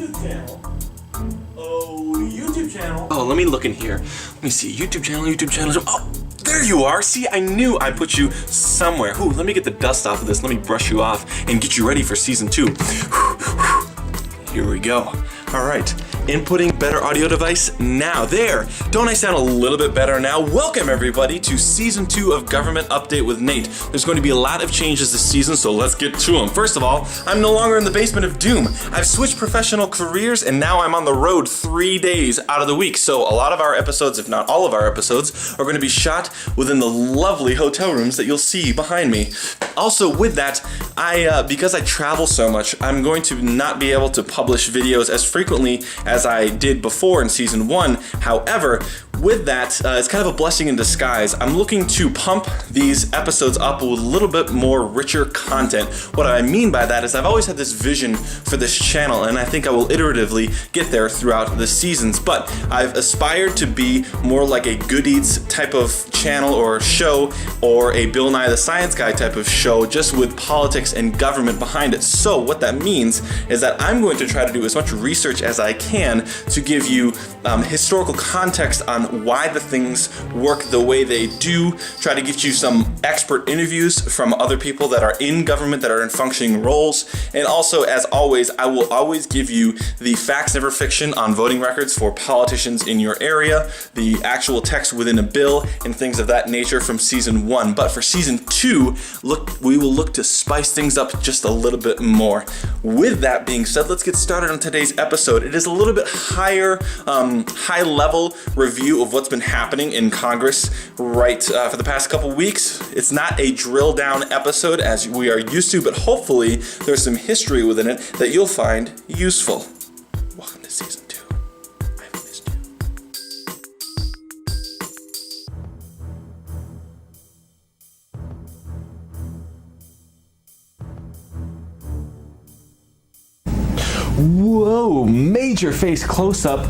YouTube channel. Oh, YouTube channel. Oh, let me look in here. Let me see. YouTube channel. Oh, there you are. See, I knew I put you somewhere. Ooh, let me get the dust off of this. Let me brush you off and get you ready for season 2. Here we go. All right. Inputting better audio device now. There. Don't I sound a little bit better now? Welcome everybody to season 2 of Government Update with Nate. There's going to be a lot of changes this season, so let's get to them. First of all, I'm no longer in the basement of doom. I've switched professional careers and now I'm on the road 3 days out of the week. So a lot of our episodes, if not all of our episodes, are going to be shot within the lovely hotel rooms that you'll see behind me. Also with that, because I travel so much, I'm going to not be able to publish videos as frequently as I did before in season 1. However, with that, it's kind of a blessing in disguise. I'm looking to pump these episodes up with a little bit more richer content. What I mean by that is I've always had this vision for this channel, and I think I will iteratively get there throughout the seasons, but I've aspired to be more like a Good Eats type of channel or show, or a Bill Nye the Science Guy type of show, just with politics and government behind it. So what that means is that I'm going to try to do as much research as I can to give you historical context on why the things work the way they do, try to get you some expert interviews from other people that are in government, that are in functioning roles, and also, as always, I will always give you the facts, never fiction on voting records for politicians in your area, the actual text within a bill, and things of that nature from season 1. But for season 2, we will look to spice things up just a little bit more. With that being said, let's get started on today's episode. It is a little bit high level review of what's been happening in Congress for the past couple weeks. It's not a drill down episode as we are used to, but hopefully there's some history within it that you'll find useful. Welcome to season 2. I've missed you. Whoa, major face close-up.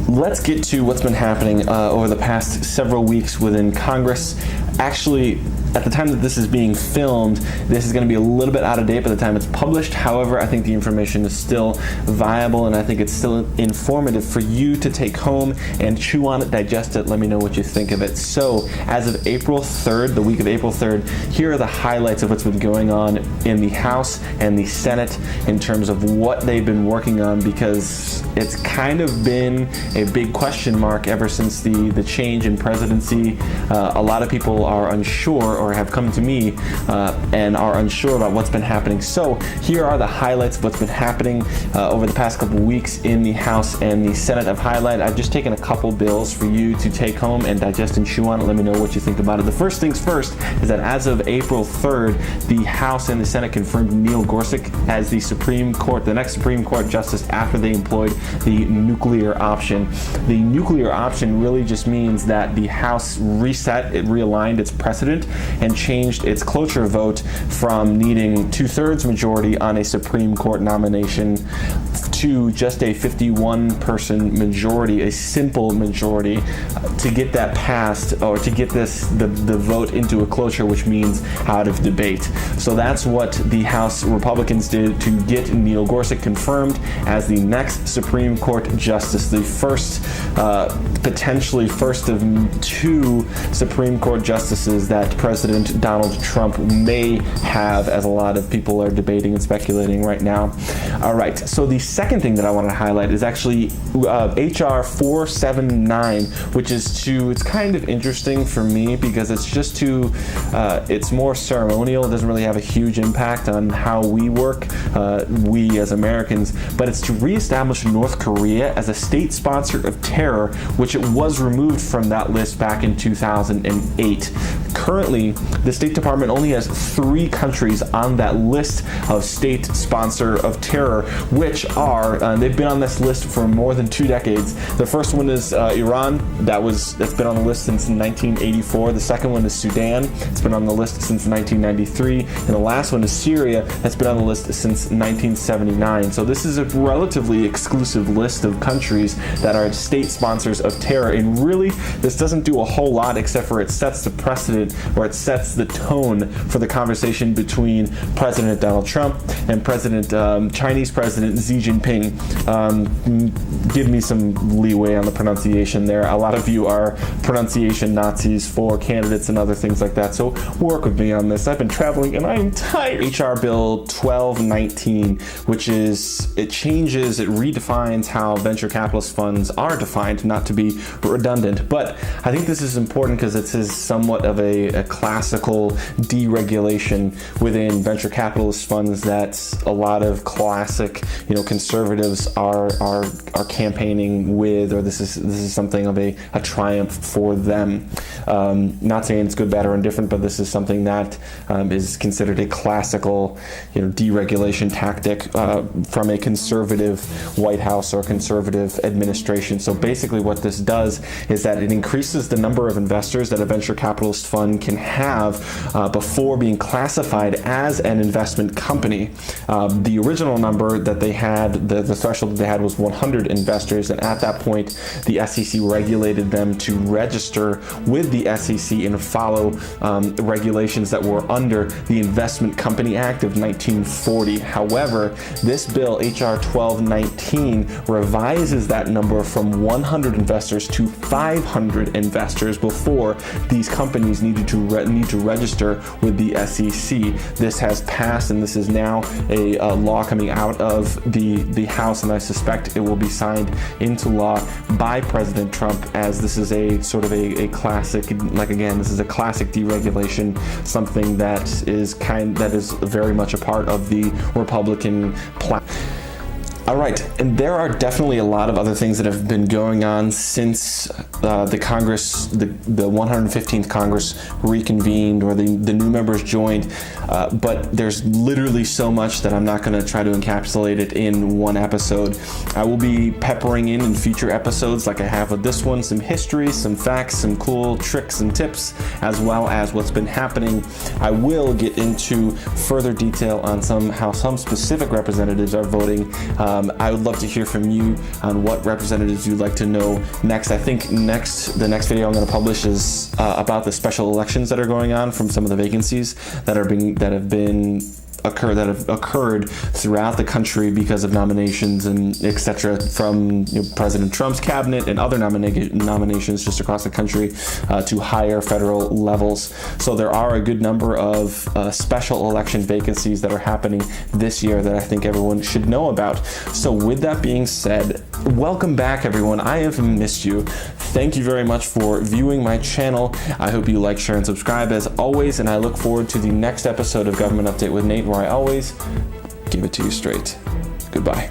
Let's get to what's been happening over the past several weeks within Congress. Actually, at the time that this is being filmed, this is going to be a little bit out of date by the time it's published. However, I think the information is still viable, and I think it's still informative for you to take home and chew on it, digest it, let me know what you think of it. So, as of April 3rd, the week of April 3rd, here are the highlights of what's been going on in the House and the Senate in terms of what they've been working on, because it's kind of been a big question mark ever since the change in presidency. A lot of people are unsure, or have come to me and are unsure about what's been happening. So here are the highlights of what's been happening over the past couple weeks in the House and the Senate. I've just taken a couple bills for you to take home and digest and chew on it. Let me know what you think about it. The first things first is that as of April 3rd, the House and the Senate confirmed Neil Gorsuch as the next Supreme Court justice after they employed the nuclear option. The nuclear option really just means that the House realigned its precedent and changed its cloture vote from needing 2/3 majority on a Supreme Court nomination to just a 51-person majority, a simple majority, to get that passed, or to get the vote into a cloture, which means out of debate. So that's what the House Republicans did to get Neil Gorsuch confirmed as the next Supreme Court justice, the potentially first of 2 Supreme Court justices that President Donald Trump may have, as a lot of people are debating and speculating right now. All right, so the second thing that I want to highlight is actually HR 479, which is it's kind of interesting for me because it's more ceremonial. It doesn't really have a huge impact on how we work, we as Americans, but it's to reestablish North Korea as a state sponsor of terror, which it was removed from that list back in 2008. Currently, the State Department only has 3 countries on that list of state sponsor of terror, which are, they've been on this list for more than 2 decades. The first one is Iran, that's been on the list since 1984. The second one is Sudan, it's been on the list since 1993. And the last one is Syria, that's been on the list since 1979. So this is a relatively exclusive list of countries that are state sponsors of terror, and really, this doesn't do a whole lot except for it sets the precedent, or it sets the tone for the conversation between President Donald Trump and Chinese President Xi Jinping. Give me some leeway on the pronunciation there. A lot of you are pronunciation Nazis for candidates and other things like that, so work with me on this. I've been traveling and I'm tired. HR Bill 1219, which it redefines how venture capitalist funds are defined, not to be redundant, but I think this is important because it is somewhat of a classical deregulation within venture capitalist funds that a lot of classic, conservatives are campaigning with, or this is something of a triumph for them. Not saying it's good, bad, or indifferent, but this is something that is considered a classical, deregulation tactic from a conservative White House or conservative administration. So basically what this does is that it increases the number of investors that a venture capitalist fund can have before being classified as an investment company. The original number that they had, the threshold that they had, was 100 investors, and at that point the SEC regulated them to register with the SEC and follow regulations that were under the Investment Company Act of 1940. However, this bill, HR 1219, revises that number from 100 investors to 500 investors before these companies need to register with the SEC. This has passed, and this is now a law coming out of the House, and I suspect it will be signed into law by President Trump, as this is a sort of a classic, this is a classic deregulation, something that is very much a part of the Republican plan. All right, and there are definitely a lot of other things that have been going on since the 115th Congress reconvened, or the new members joined, but there's literally so much that I'm not going to try to encapsulate it in one episode. I will be peppering in future episodes, like I have with this one, some history, some facts, some cool tricks and tips, as well as what's been happening. I will get into further detail on how some specific representatives are voting. I would love to hear from you on what representatives you'd like to know next. I think the next video I'm going to publish is about the special elections that are going on from some of the vacancies that have occurred throughout the country because of nominations and etc. from President Trump's cabinet and other nominations just across the country to higher federal levels. So there are a good number of special election vacancies that are happening this year that I think everyone should know about. So with that being said, welcome back everyone. I have missed you. Thank you very much for viewing my channel. I hope you like, share, and subscribe as always, and I look forward to the next episode of Government Update with Nate, where I always give it to you straight. Goodbye.